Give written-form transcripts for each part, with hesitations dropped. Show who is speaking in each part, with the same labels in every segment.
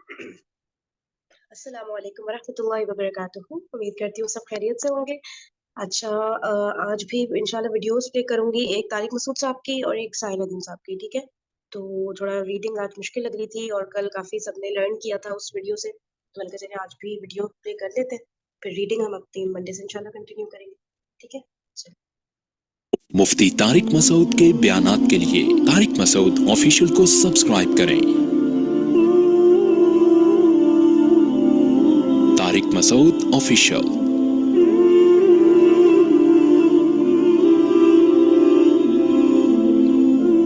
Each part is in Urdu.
Speaker 1: السلام علیکم ورحمۃ اللہ وبرکاتہ. امید کرتی ہوں سب خیریت سے ہوں گے. اچھا، آج بھی انشاءاللہ ویڈیوز پلے کروں گی، ایک طارق مسعود صاحب کی اور ایک سائل الدین صاحب کی. ٹھیک ہے، تو تھوڑا ریڈنگ آج مشکل لگ رہی تھی اور کل کافی سب نے لرن کیا تھا اس ویڈیو سے، تو میں نے کہا چلے آج بھی ویڈیو پلے کر لیتے ہیں، پھر ریڈنگ ہم اپنی منڈے سے انشاءاللہ کنٹینیو کریں گے. ٹھیک ہے.
Speaker 2: مفتی طارق مسعود کے بیانات کے لیے طارق مسعود آفیشیل کو سبسکرائب کریں. طارق مسعود آفیشیل.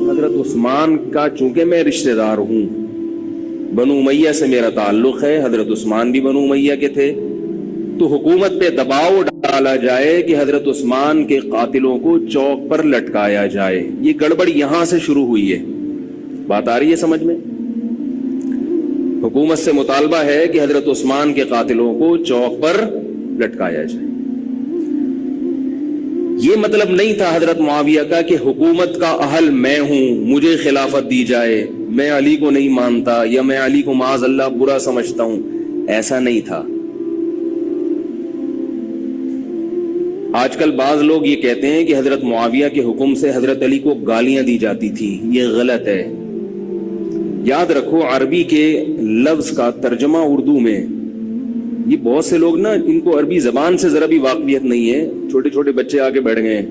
Speaker 3: حضرت عثمان کا چونکہ میں رشتہ دار ہوں، بنو امیہ سے میرا تعلق ہے، حضرت عثمان بھی بنو امیہ کے تھے، تو حکومت پہ دباؤ ڈالا جائے کہ حضرت عثمان کے قاتلوں کو چوک پر لٹکایا جائے. یہ گڑبڑ یہاں سے شروع ہوئی ہے. بات آ رہی ہے سمجھ میں؟ حکومت سے مطالبہ ہے کہ حضرت عثمان کے قاتلوں کو چوک پر لٹکایا جائے. یہ مطلب نہیں تھا حضرت معاویہ کا کہ حکومت کا اہل میں ہوں، مجھے خلافت دی جائے، میں علی کو نہیں مانتا یا میں علی کو معاذ اللہ برا سمجھتا ہوں. ایسا نہیں تھا. آج کل بعض لوگ یہ کہتے ہیں کہ حضرت معاویہ کے حکم سے حضرت علی کو گالیاں دی جاتی تھی. یہ غلط ہے. یاد رکھو، عربی کے لفظ کا ترجمہ اردو میں، یہ بہت سے لوگ نا ان کو عربی زبان سے ذرا بھی واقفیت نہیں ہے، چھوٹے چھوٹے بچے آگے بیٹھ گئے ہیں.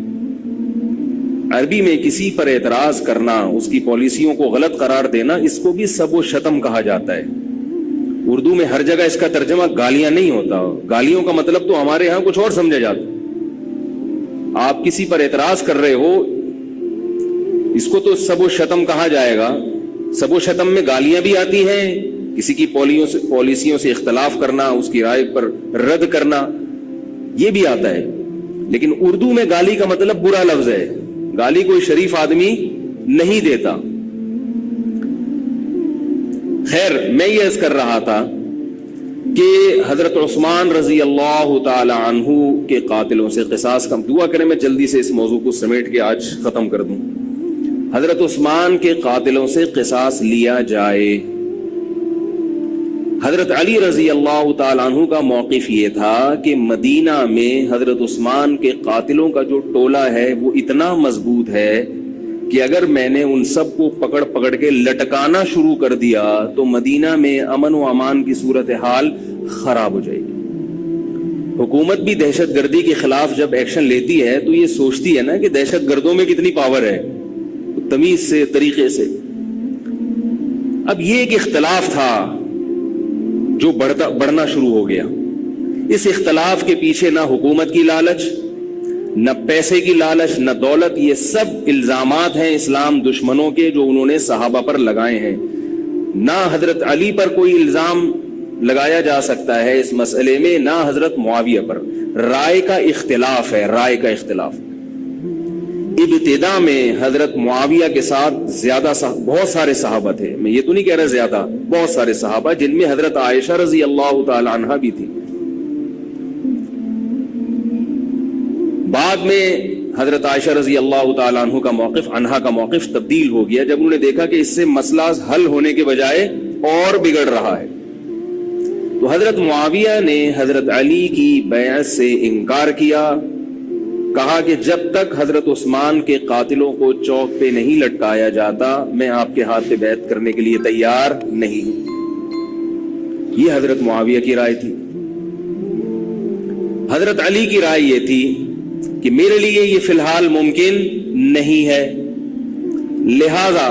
Speaker 3: عربی میں کسی پر اعتراض کرنا، اس کی پالیسیوں کو غلط قرار دینا، اس کو بھی سب و شتم کہا جاتا ہے. اردو میں ہر جگہ اس کا ترجمہ گالیاں نہیں ہوتا. گالیوں کا مطلب تو ہمارے ہاں کچھ اور سمجھا جاتا. آپ کسی پر اعتراض کر رہے ہو، اس کو تو سب و شتم کہا جائے گا. سب و شتم میں گالیاں بھی آتی ہیں، کسی کی پالیسیوں سے اختلاف کرنا، اس کی رائے پر رد کرنا، یہ بھی آتا ہے. لیکن اردو میں گالی کا مطلب برا لفظ ہے. گالی کوئی شریف آدمی نہیں دیتا. خیر، میں یہ عرض کر رہا تھا کہ حضرت عثمان رضی اللہ تعالی عنہ کے قاتلوں سے قصاص کا دعا کریں. میں جلدی سے اس موضوع کو سمیٹ کے آج ختم کر دوں. حضرت عثمان کے قاتلوں سے قصاص لیا جائے. حضرت علی رضی اللہ تعالیٰ عنہ کا موقف یہ تھا کہ مدینہ میں حضرت عثمان کے قاتلوں کا جو ٹولہ ہے وہ اتنا مضبوط ہے کہ اگر میں نے ان سب کو پکڑ پکڑ کے لٹکانا شروع کر دیا تو مدینہ میں امن و امان کی صورتحال خراب ہو جائے گی. حکومت بھی دہشت گردی کے خلاف جب ایکشن لیتی ہے تو یہ سوچتی ہے نا کہ دہشت گردوں میں کتنی پاور ہے، تمیز سے، طریقے سے. اب یہ ایک اختلاف تھا جو بڑھنا شروع ہو گیا. اس اختلاف کے پیچھے نہ حکومت کی لالچ، نہ پیسے کی لالچ، نہ دولت. یہ سب الزامات ہیں اسلام دشمنوں کے جو انہوں نے صحابہ پر لگائے ہیں. نہ حضرت علی پر کوئی الزام لگایا جا سکتا ہے اس مسئلے میں، نہ حضرت معاویہ پر. رائے کا اختلاف ہے، رائے کا اختلاف. ابتدا میں حضرت معاویہ کے ساتھ بہت سارے صحابہ تھے. میں یہ تو نہیں کہہ رہا زیادہ، بہت سارے صحابہ، جن میں حضرت عائشہ رضی اللہ تعالی عنہا بھی تھی. بعد میں حضرت عائشہ رضی اللہ تعالی عنہا کا موقف تبدیل ہو گیا جب انہوں نے دیکھا کہ اس سے مسئلہ حل ہونے کے بجائے اور بگڑ رہا ہے. تو حضرت معاویہ نے حضرت علی کی بیعت سے انکار کیا. کہا کہ جب تک حضرت عثمان کے قاتلوں کو چوک پہ نہیں لٹکایا جاتا میں آپ کے ہاتھ پہ بیعت کرنے کے لیے تیار نہیں ہوں. یہ حضرت معاویہ کی رائے تھی. حضرت علی کی رائے یہ تھی کہ میرے لیے یہ فی الحال ممکن نہیں ہے، لہذا،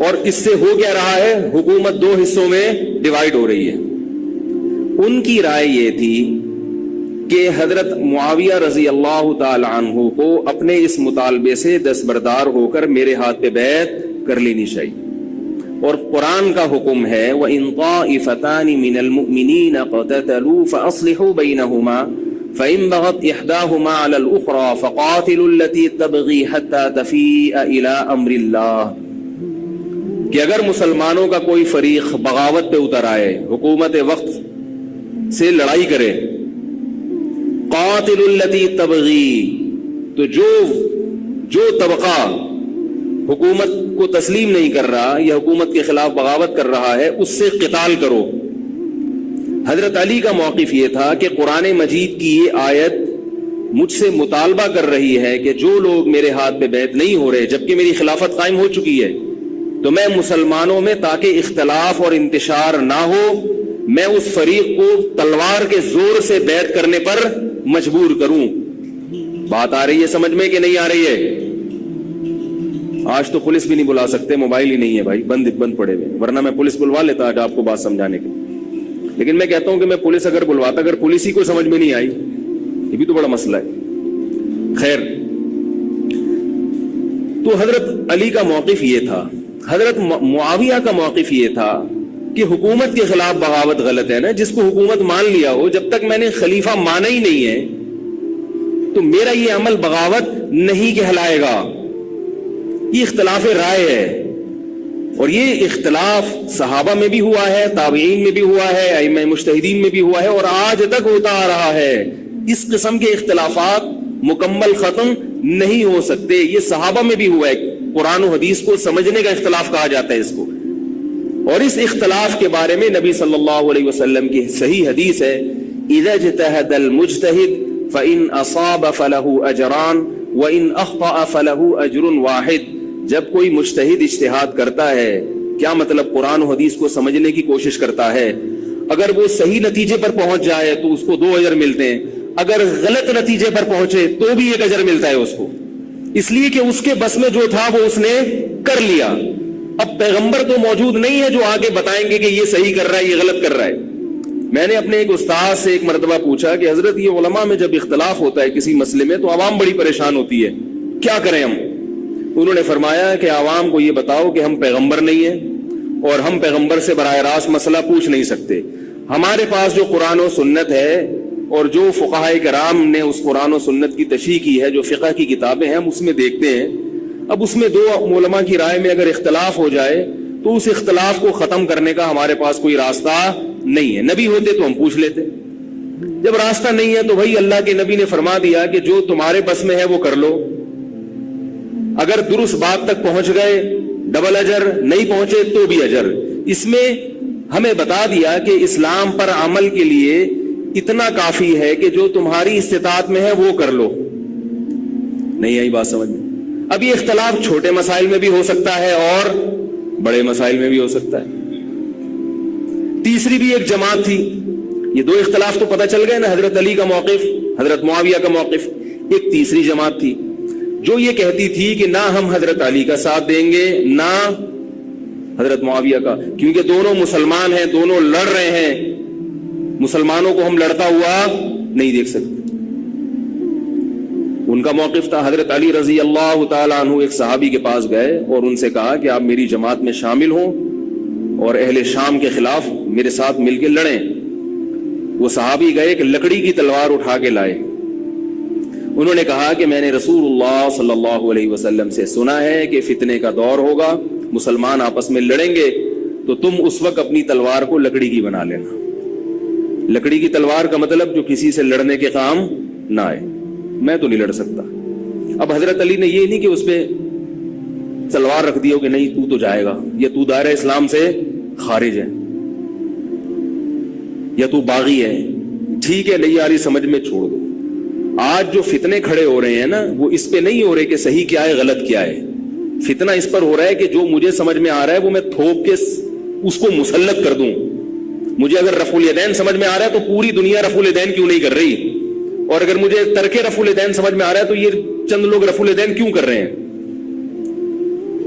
Speaker 3: اور اس سے ہو کیا رہا ہے، حکومت دو حصوں میں ڈیوائیڈ ہو رہی ہے. ان کی رائے یہ تھی کہ حضرت معاویہ رضی اللہ تعالی عنہ کو اپنے اس مطالبے سے دستبردار ہو کر میرے ہاتھ پہ بیعت کر لینی چاہیے. اور قرآن کا حکم ہے وَإِن طَائِفَتَانِ مِنَ الْمُؤْمِنِينَ اقْتَتَلُوا فَأَصْلِحُوا بَيْنَهُمَا فَإِن بَغَتْ إِحْدَاهُمَا عَلَى الْأُخْرَى فَقَاتِلُوا الَّتِي تَبْغِي حَتَّى تَفِيءَ إِلَى أَمْرِ اللَّهِ. کہ اگر مسلمانوں کا کوئی فریق بغاوت پہ اتر آئے، حکومت وقت سے لڑائی کرے، قاتل التی تبغی، تو جو طبقہ حکومت کو تسلیم نہیں کر رہا یا حکومت کے خلاف بغاوت کر رہا ہے اس سے قتال کرو۔ حضرت علی کا موقف یہ تھا کہ قرآن مجید کی یہ آیت مجھ سے مطالبہ کر رہی ہے کہ جو لوگ میرے ہاتھ پہ بیعت نہیں ہو رہے جبکہ میری خلافت قائم ہو چکی ہے، تو میں مسلمانوں میں تاکہ اختلاف اور انتشار نہ ہو، میں اس فریق کو تلوار کے زور سے بیعت کرنے پر مجبور کروں۔ بات آ رہی ہے سمجھ میں کہ نہیں آ رہی ہے؟ آج تو پولیس بھی نہیں بلا سکتے، موبائل ہی نہیں ہے بھائی، بند پڑے ہوئے، ورنہ میں پولیس بلوا لیتا آج آپ کو بات سمجھانے کے۔ لیکن میں کہتا ہوں کہ میں پولیس اگر بلواتا، اگر پولیس ہی کو سمجھ میں نہیں آئی، یہ بھی تو بڑا مسئلہ ہے۔ خیر، تو حضرت علی کا موقف یہ تھا۔ حضرت معاویہ کا موقف یہ تھا کہ حکومت کے خلاف بغاوت غلط ہے نا، جس کو حکومت مان لیا ہو، جب تک میں نے خلیفہ مانا ہی نہیں ہے تو میرا یہ عمل بغاوت نہیں کہلائے گا۔ یہ اختلاف رائے ہے، اور یہ اختلاف صحابہ میں بھی ہوا ہے، تابعین میں بھی ہوا ہے، ائمہ مجتہدین میں بھی ہوا ہے، اور آج تک ہوتا آ رہا ہے۔ اس قسم کے اختلافات مکمل ختم نہیں ہو سکتے۔ یہ صحابہ میں بھی ہوا ہے، قرآن و حدیث کو سمجھنے کا اختلاف کہا جاتا ہے اس کو۔ اور اس اختلاف کے بارے میں نبی صلی اللہ علیہ وسلم کی صحیح حدیث ہے، اذا اجتہد المجتہد فإن اصاب فلہ اجران وإن اخطأ فلہ اجر واحد۔ جب کوئی مجتہد اجتہاد کرتا ہے، کیا مطلب؟ قرآن و حدیث کو سمجھنے کی کوشش کرتا ہے، اگر وہ صحیح نتیجے پر پہنچ جائے تو اس کو 2 اجر ملتے ہیں، اگر غلط نتیجے پر پہنچے تو بھی 1 اجر ملتا ہے اس کو، اس لیے کہ اس کے بس میں جو تھا وہ اس نے کر لیا۔ اب پیغمبر تو موجود نہیں ہے جو آگے بتائیں گے کہ یہ صحیح کر رہا ہے، یہ غلط کر رہا ہے۔ میں نے اپنے ایک استاد سے ایک مرتبہ پوچھا کہ حضرت یہ علماء میں جب اختلاف ہوتا ہے کسی مسئلے میں تو عوام بڑی پریشان ہوتی ہے، کیا کریں ہم؟ انہوں نے فرمایا کہ عوام کو یہ بتاؤ کہ ہم پیغمبر نہیں ہیں اور ہم پیغمبر سے براہ راست مسئلہ پوچھ نہیں سکتے۔ ہمارے پاس جو قرآن و سنت ہے اور جو فقہاء کرام نے اس قرآن و سنت کی تشریح کی ہے، جو فقہ کی کتابیں ہیں، ہم اس میں دیکھتے ہیں۔ اب اس میں 2 علماء کی رائے میں اگر اختلاف ہو جائے تو اس اختلاف کو ختم کرنے کا ہمارے پاس کوئی راستہ نہیں ہے۔ نبی ہوتے تو ہم پوچھ لیتے، جب راستہ نہیں ہے تو بھائی اللہ کے نبی نے فرما دیا کہ جو تمہارے بس میں ہے وہ کر لو۔ اگر درست بات تک پہنچ گئے ڈبل اجر، نہیں پہنچے تو بھی اجر۔ اس میں ہمیں بتا دیا کہ اسلام پر عمل کے لیے اتنا کافی ہے کہ جو تمہاری استطاعت میں ہے وہ کر لو۔ نہیں آئی بات سمجھ میں؟ اب یہ اختلاف چھوٹے مسائل میں بھی ہو سکتا ہے اور بڑے مسائل میں بھی ہو سکتا ہے۔ تیسری بھی ایک جماعت تھی، یہ 2 اختلاف تو پتہ چل گئے نا، حضرت علی کا موقف، حضرت معاویہ کا موقف۔ ایک تیسری جماعت تھی جو یہ کہتی تھی کہ نہ ہم حضرت علی کا ساتھ دیں گے نہ حضرت معاویہ کا، کیونکہ دونوں مسلمان ہیں، دونوں لڑ رہے ہیں، مسلمانوں کو ہم لڑتا ہوا نہیں دیکھ سکتے۔ ان کا موقف تھا حضرت علی رضی اللہ تعالیٰ عنہ ایک صحابی کے پاس گئے اور ان سے کہا کہ آپ میری جماعت میں شامل ہوں اور اہل شام کے خلاف میرے ساتھ مل کے لڑیں۔ وہ صحابی گئے کہ لکڑی کی تلوار اٹھا کے لائے۔ انہوں نے کہا کہ میں نے رسول اللہ صلی اللہ علیہ وسلم سے سنا ہے کہ فتنے کا دور ہوگا، مسلمان آپس میں لڑیں گے، تو تم اس وقت اپنی تلوار کو لکڑی کی بنا لینا۔ لکڑی کی تلوار کا مطلب جو کسی سے لڑنے کے کام نہ آئے۔ میں تو نہیں لڑ سکتا۔ اب حضرت علی نے یہ نہیں کہ اس پہ تلوار رکھ دی ہو کہ نہیں تو تو جائے گا، یا تو دائرہ اسلام سے خارج ہے، یا تو باغی ہے، ٹھیک ہے نہیں یاری سمجھ میں چھوڑ دو۔ آج جو فتنے کھڑے ہو رہے ہیں نا، وہ اس پہ نہیں ہو رہے کہ صحیح کیا ہے غلط کیا ہے، فتنہ اس پر ہو رہا ہے کہ جو مجھے سمجھ میں آ رہا ہے وہ میں تھوپ کے اس کو مسلط کر دوں۔ مجھے اگر رفع الیدین سمجھ میں آ رہا ہے تو پوری دنیا رفع الیدین کیوں نہیں کر رہی، اور اگر مجھے ترک رفع الیدین سمجھ میں آ رہا ہے تو یہ چند لوگ رفع الیدین کیوں کر رہے ہیں۔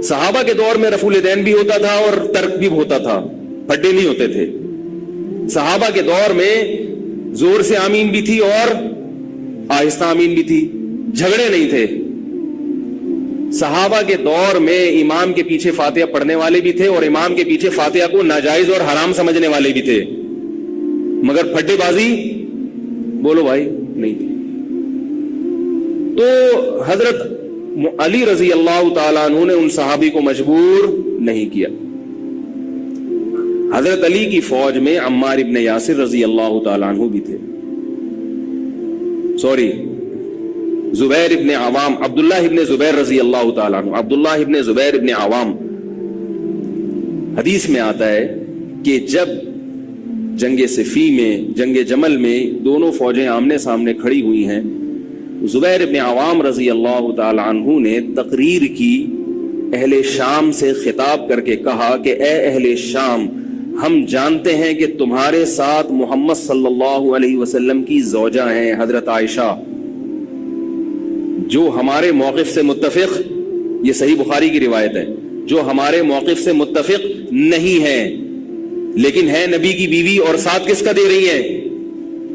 Speaker 3: صحابہ کے دور میں رفع الیدین بھی ہوتا تھا اور ترک بھی ہوتا تھا، پھڈے نہیں ہوتے تھے۔ صحابہ کے دور میں زور سے آمین بھی تھی اور آہستہ آمین بھی تھی، جھگڑے نہیں تھے۔ صحابہ کے دور میں امام کے پیچھے فاتحہ پڑھنے والے بھی تھے اور امام کے پیچھے فاتحہ کو ناجائز اور حرام سمجھنے والے بھی تھے، مگر پھڈے بازی بولو بھائی نہیں تھی۔ تو حضرت علی رضی اللہ تعالیٰ عنہ نے ان صحابی کو مجبور نہیں کیا۔ حضرت علی کی فوج میں عمار ابن یاسر رضی اللہ تعالیٰ عنہ بھی تھے، سوری زبیر ابن عوام، عبداللہ ابن زبیر رضی اللہ تعالیٰ عنہ، عبداللہ ابن زبیر ابن عوام، حدیث میں آتا ہے کہ جب جنگ صفی میں، جنگ جمل میں دونوں فوجیں آمنے سامنے کھڑی ہوئی ہیں، زبیر ابن عوام رضی اللہ تعالیٰ عنہ نے تقریر کی، اہل شام سے خطاب کر کے کہا کہ اے اہل شام، ہم جانتے ہیں کہ تمہارے ساتھ محمد صلی اللہ علیہ وسلم کی زوجہ ہیں حضرت عائشہ، جو ہمارے موقف سے متفق، یہ صحیح بخاری کی روایت ہے، جو ہمارے موقف سے متفق نہیں ہے، لیکن ہے نبی کی بیوی، اور ساتھ کس کا دے رہی ہے؟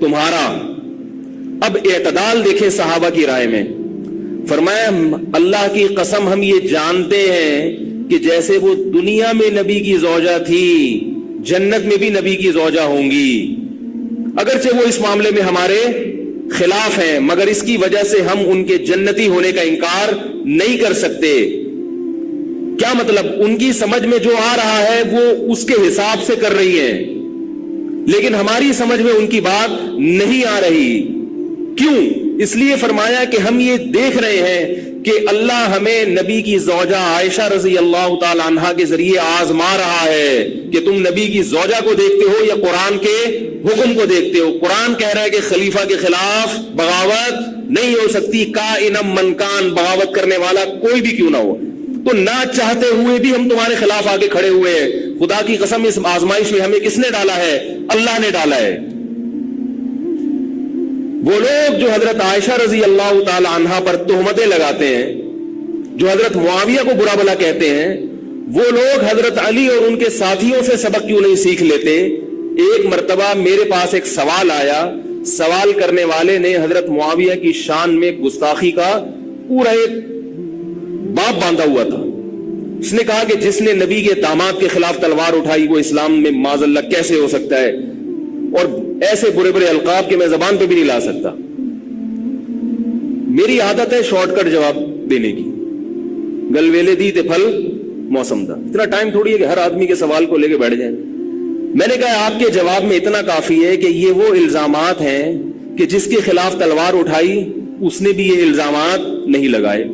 Speaker 3: تمہارا۔ اب اعتدال دیکھیں صحابہ کی رائے میں، فرمایا اللہ کی قسم ہم یہ جانتے ہیں کہ جیسے وہ دنیا میں نبی کی زوجہ تھی، جنت میں بھی نبی کی زوجہ ہوں گی، اگرچہ وہ اس معاملے میں ہمارے خلاف ہیں، مگر اس کی وجہ سے ہم ان کے جنتی ہونے کا انکار نہیں کر سکتے۔ کیا مطلب؟ ان کی سمجھ میں جو آ رہا ہے وہ اس کے حساب سے کر رہی ہیں، لیکن ہماری سمجھ میں ان کی بات نہیں آ رہی۔ کیوں؟ اس لیے فرمایا کہ ہم یہ دیکھ رہے ہیں کہ اللہ ہمیں نبی کی زوجہ عائشہ رضی اللہ تعالی عنہا کے ذریعے آزما رہا ہے کہ تم نبی کی زوجہ کو دیکھتے ہو یا قرآن کے حکم کو دیکھتے ہو۔ قرآن کہہ رہا ہے کہ خلیفہ کے خلاف بغاوت نہیں ہو سکتی، کائنم من کان، بغاوت کرنے والا کوئی بھی کیوں نہ ہو۔ تو نہ چاہتے ہوئے بھی ہم تمہارے خلاف آگے کھڑے ہوئے ہیں۔ خدا کی قسم اس آزمائش میں ہمیں کس نے ڈالا ہے؟ اللہ نے ڈالا ہے۔ وہ لوگ جو حضرت عائشہ رضی اللہ تعالی عنہا پر تہمتیں لگاتے ہیں، جو حضرت معاویہ کو برا بھلا کہتے ہیں، وہ لوگ حضرت علی اور ان کے ساتھیوں سے سبق کیوں نہیں سیکھ لیتے؟ ایک مرتبہ میرے پاس ایک سوال آیا، سوال کرنے والے نے حضرت معاویہ کی شان میں گستاخی کا پورا ایک باب باندھا ہوا تھا۔ اس نے کہا کہ جس نے نبی کے داماد کے خلاف تلوار اٹھائی وہ اسلام میں معاذ اللہ کیسے ہو سکتا ہے، اور ایسے برے برے القاب کے میں زبان پہ بھی نہیں لا سکتا۔ میری عادت ہے شارٹ کٹ جواب دینے کی، گل ویلے دی تے پھل موسم دا، اتنا ٹائم تھوڑی ہے کہ ہر آدمی کے سوال کو لے کے بیٹھ جائیں۔ میں نے کہا آپ کے جواب میں اتنا کافی ہے کہ یہ وہ الزامات ہیں کہ جس کے خلاف تلوار اٹھائی اس نے بھی یہ الزامات نہیں لگائے،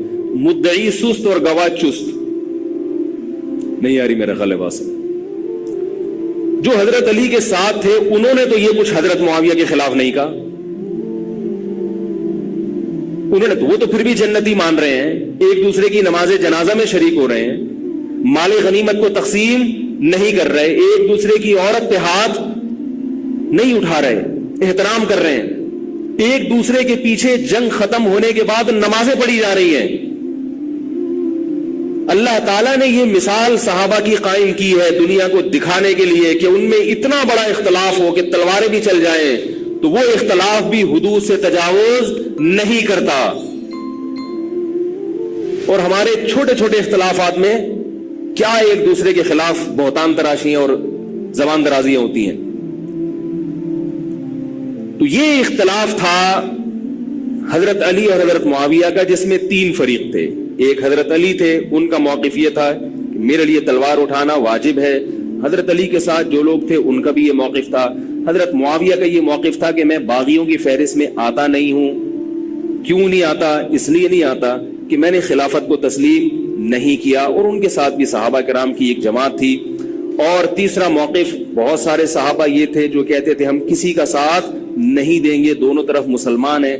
Speaker 3: مدعی سست اور گواہ چست۔ نہیں آ رہی میرا خیال ہے بات سے۔ جو حضرت علی کے ساتھ تھے انہوں نے تو یہ کچھ حضرت معاویہ کے خلاف نہیں کہا، انہوں نے تو وہ تو پھر بھی جنتی مان رہے ہیں، ایک دوسرے کی نماز جنازہ میں شریک ہو رہے ہیں، مال غنیمت کو تقسیم نہیں کر رہے، ایک دوسرے کی عورت پہ ہاتھ نہیں اٹھا رہے، احترام کر رہے ہیں، ایک دوسرے کے پیچھے جنگ ختم ہونے کے بعد نمازیں پڑھی جا رہی ہیں۔ اللہ تعالیٰ نے یہ مثال صحابہ کی قائم کی ہے دنیا کو دکھانے کے لیے کہ ان میں اتنا بڑا اختلاف ہو کہ تلواریں بھی چل جائیں تو وہ اختلاف بھی حدود سے تجاوز نہیں کرتا، اور ہمارے چھوٹے چھوٹے اختلافات میں کیا ایک دوسرے کے خلاف بہتان تراشیاں اور زبان درازیاں ہوتی ہیں۔ تو یہ اختلاف تھا حضرت علی اور حضرت معاویہ کا، جس میں تین فریق تھے۔ ایک حضرت علی تھے، ان کا موقف یہ تھا کہ میرے لیے تلوار اٹھانا واجب ہے۔ حضرت علی کے ساتھ جو لوگ تھے ان کا بھی یہ موقف تھا۔ حضرت معاویہ کا یہ موقف تھا کہ میں باغیوں کی فہرست میں آتا نہیں ہوں۔ کیوں نہیں آتا؟ اس لیے نہیں آتا کہ میں نے خلافت کو تسلیم نہیں کیا، اور ان کے ساتھ بھی صحابہ کرام کی ایک جماعت تھی۔ اور تیسرا موقف، بہت سارے صحابہ یہ تھے جو کہتے تھے ہم کسی کا ساتھ نہیں دیں گے، دونوں طرف مسلمان ہیں،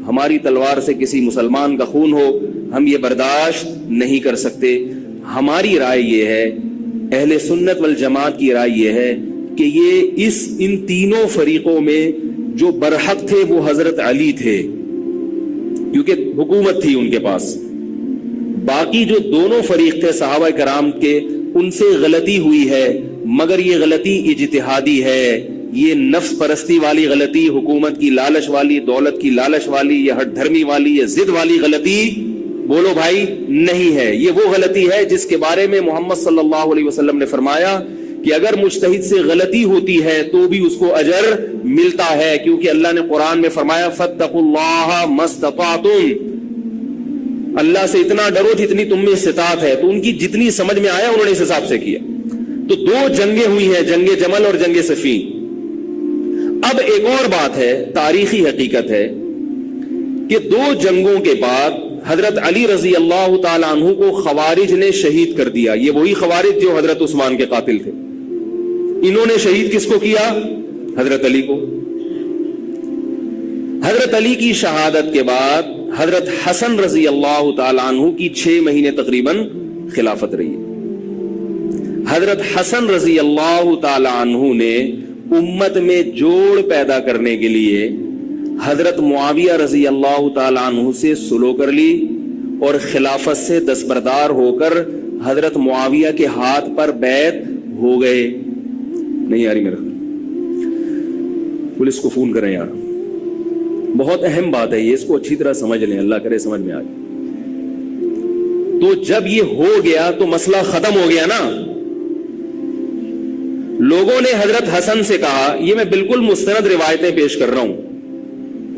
Speaker 3: ہماری تلوار سے کسی مسلمان کا خون ہو ہم یہ برداشت نہیں کر سکتے۔ ہماری رائے یہ ہے، اہل سنت والجماعت کی رائے یہ ہے کہ یہ ان تینوں فریقوں میں جو برحق تھے وہ حضرت علی تھے، کیونکہ حکومت تھی ان کے پاس۔ باقی جو دونوں فریق تھے صحابہ کرام کے، ان سے غلطی ہوئی ہے، مگر یہ غلطی اجتہادی ہے، یہ نفس پرستی والی غلطی، حکومت کی لالچ والی، دولت کی لالچ والی، یا ہٹ دھرمی والی یا ضد والی غلطی بولو بھائی نہیں ہے۔ یہ وہ غلطی ہے جس کے بارے میں محمد صلی اللہ علیہ وسلم نے فرمایا کہ اگر مجتہد سے غلطی ہوتی ہے تو بھی اس کو اجر ملتا ہے، کیونکہ اللہ نے قرآن میں فرمایا فاتقوا اللہ ما استطعتم، اللہ سے اتنا ڈرو جتنی تم میں استطاعت ہے۔ تو ان کی جتنی سمجھ میں آیا انہوں نے اس حساب سے کیا۔ تو دو جنگیں ہوئی ہیں، جنگ جمل اور جنگ صفین۔ اب ایک اور بات ہے، تاریخی حقیقت ہے کہ 2 جنگوں کے بعد حضرت علی رضی اللہ تعالیٰ عنہ کو خوارج نے شہید کر دیا. یہ وہی خوارج جو حضرت عثمان کے قاتل تھے. انہوں نے شہید کس کو کیا؟ حضرت علی کو. حضرت علی کی شہادت کے بعد حضرت حسن رضی اللہ تعالیٰ عنہ کی 6 مہینے تقریباً خلافت رہی. حضرت حسن رضی اللہ تعالیٰ عنہ نے امت میں جوڑ پیدا کرنے کے لیے حضرت معاویہ رضی اللہ تعالیٰ عنہ سے صلح کر لی اور خلافت سے دستبردار ہو کر حضرت معاویہ کے ہاتھ پر بیعت ہو گئے. نہیں آ رہی میرا خیال؟ پولیس کو فون کریں یار. بہت اہم بات ہے یہ, اس کو اچھی طرح سمجھ لیں, اللہ کرے سمجھ میں آ جائے. تو جب یہ ہو گیا تو مسئلہ ختم ہو گیا نا. لوگوں نے حضرت حسن سے کہا, یہ میں بالکل مستند روایتیں پیش کر رہا ہوں,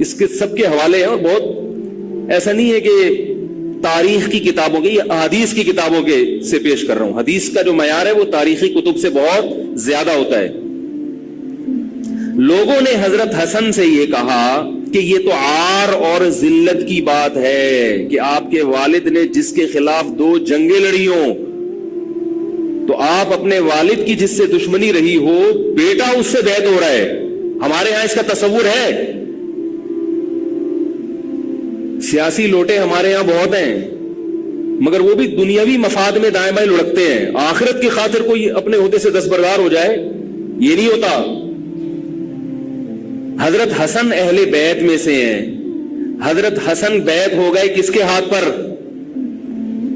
Speaker 3: اس کے سب کے حوالے ہیں, اور بہت ایسا نہیں ہے کہ تاریخ کی کتابوں کے, یہ احادیث کی کتابوں کے سے پیش کر رہا ہوں. حدیث کا جو معیار ہے وہ تاریخی کتب سے بہت زیادہ ہوتا ہے. لوگوں نے حضرت حسن سے یہ کہا کہ یہ تو عار اور ذلت کی بات ہے کہ آپ کے والد نے جس کے خلاف 2 جنگیں لڑی ہوں, تو آپ اپنے والد کی جس سے دشمنی رہی ہو, بیٹا اس سے بیعت ہو رہا ہے. ہمارے ہاں اس کا تصور ہے. سیاسی لوٹے ہمارے ہاں بہت ہیں, مگر وہ بھی دنیاوی مفاد میں دائیں بائیں لڑکتے ہیں. آخرت کی خاطر کوئی اپنے عہدے سے دستبردار ہو جائے, یہ نہیں ہوتا. حضرت حسن اہل بیت میں سے ہیں. حضرت حسن بیعت ہو گئے کس کے ہاتھ پر؟